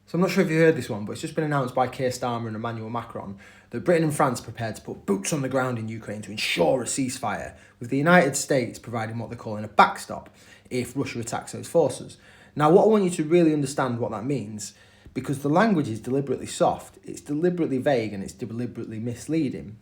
So I'm not sure if you heard this one, but it's just been announced by Keir Starmer and Emmanuel Macron that Britain and France are prepared to put boots on the ground in Ukraine to ensure a ceasefire, with the United States providing what they're calling a backstop if Russia attacks those forces. Now, what I want you to really understand what that means, because the language is deliberately soft, it's deliberately vague, and it's deliberately misleading.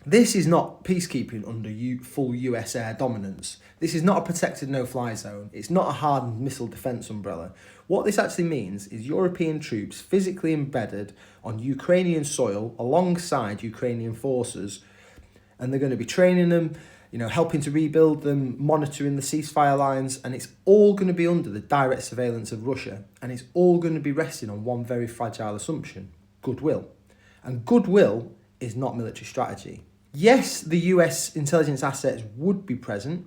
This is not peacekeeping under full US air dominance. This is not a protected no-fly zone. It's not a hardened missile defence umbrella. What this actually means is European troops physically embedded on Ukrainian soil alongside Ukrainian forces, and they're going to be training them, helping to rebuild them, monitoring the ceasefire lines, and it's all going to be under the direct surveillance of Russia, and it's all going to be resting on one very fragile assumption: goodwill. And goodwill is not military strategy. Yes, the US intelligence assets would be present,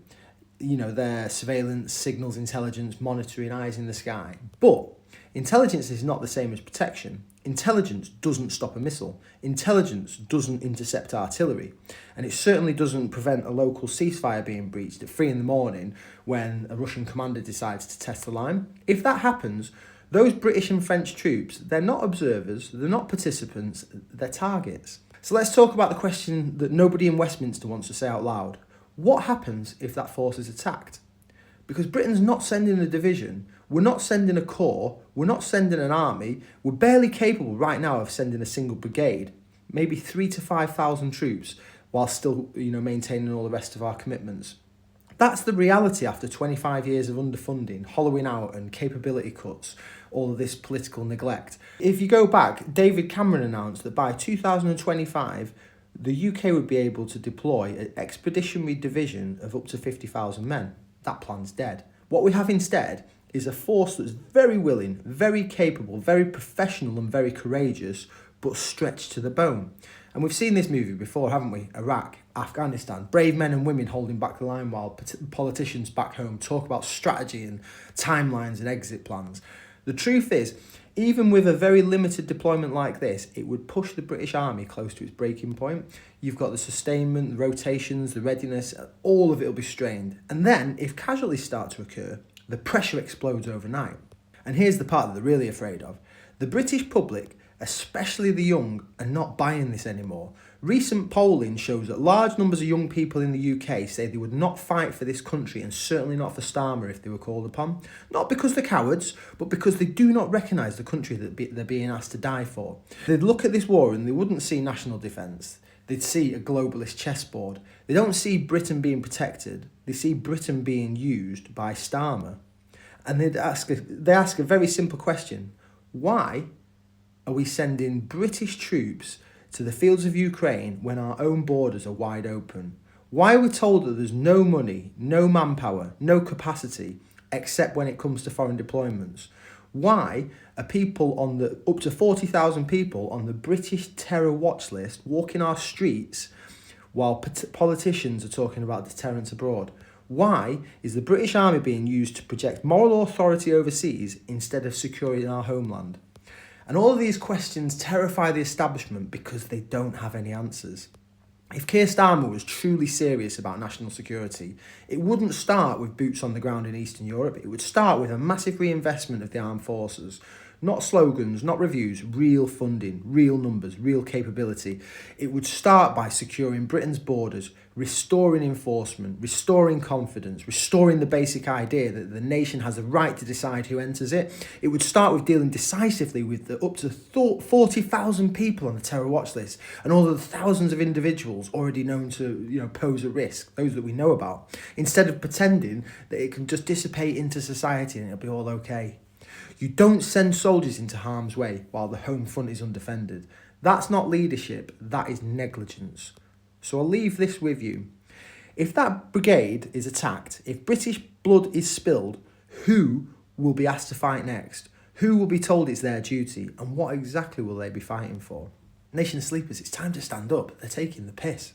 their surveillance, signals, intelligence, monitoring, eyes in the sky. But intelligence is not the same as protection. Intelligence doesn't stop a missile. Intelligence doesn't intercept artillery. And it certainly doesn't prevent a local ceasefire being breached at 3 a.m. when a Russian commander decides to test the line. If that happens, those British and French troops, they're not observers, they're not participants, they're targets. So let's talk about the question that nobody in Westminster wants to say out loud. What happens if that force is attacked? Because Britain's not sending a division, we're not sending a corps, we're not sending an army, we're barely capable right now of sending a single brigade, maybe 3,000 to 5,000 troops, while still, maintaining all the rest of our commitments. That's the reality after 25 years of underfunding, hollowing out and capability cuts, all of this political neglect. If you go back, David Cameron announced that by 2025, the UK would be able to deploy an expeditionary division of up to 50,000 men. That plan's dead. What we have instead is a force that's very willing, very capable, very professional and very courageous, but stretched to the bone. And we've seen this movie before, haven't we? Iraq, Afghanistan, brave men and women holding back the line while politicians back home talk about strategy and timelines and exit plans. The truth is, even with a very limited deployment like this, it would push the British Army close to its breaking point. You've got the sustainment, the rotations, the readiness, all of it will be strained. And then, if casualties start to occur, the pressure explodes overnight. And here's the part that they're really afraid of. The British public, especially the young, are not buying this anymore. Recent polling shows that large numbers of young people in the UK say they would not fight for this country, and certainly not for Starmer if they were called upon. Not because they're cowards, but because they do not recognise the country that they're being asked to die for. They'd look at this war and they wouldn't see national defence. They'd see a globalist chessboard. They don't see Britain being protected. They see Britain being used by Starmer. And they ask a very simple question. Why are we sending British troops to the fields of Ukraine when our own borders are wide open? Why are we told that there's no money, no manpower, no capacity, except when it comes to foreign deployments? Why are people up to 40,000 people on the British terror watch list walking our streets while politicians are talking about deterrence abroad? Why is the British Army being used to project moral authority overseas instead of securing our homeland? And all of these questions terrify the establishment because they don't have any answers. If Keir Starmer was truly serious about national security, it wouldn't start with boots on the ground in Eastern Europe. It would start with a massive reinvestment of the armed forces. Not slogans, not reviews, real funding, real numbers, real capability. It would start by securing Britain's borders, restoring enforcement, restoring confidence, restoring the basic idea that the nation has a right to decide who enters it. It would start with dealing decisively with the up to 40,000 people on the terror watch list and all of the thousands of individuals already known to pose a risk, those that we know about, instead of pretending that it can just dissipate into society and it'll be all okay. You don't send soldiers into harm's way while the home front is undefended. That's not leadership, that is negligence. So I'll leave this with you. If that brigade is attacked, if British blood is spilled, who will be asked to fight next? Who will be told it's their duty? And what exactly will they be fighting for? Nation sleepers, it's time to stand up. They're taking the piss.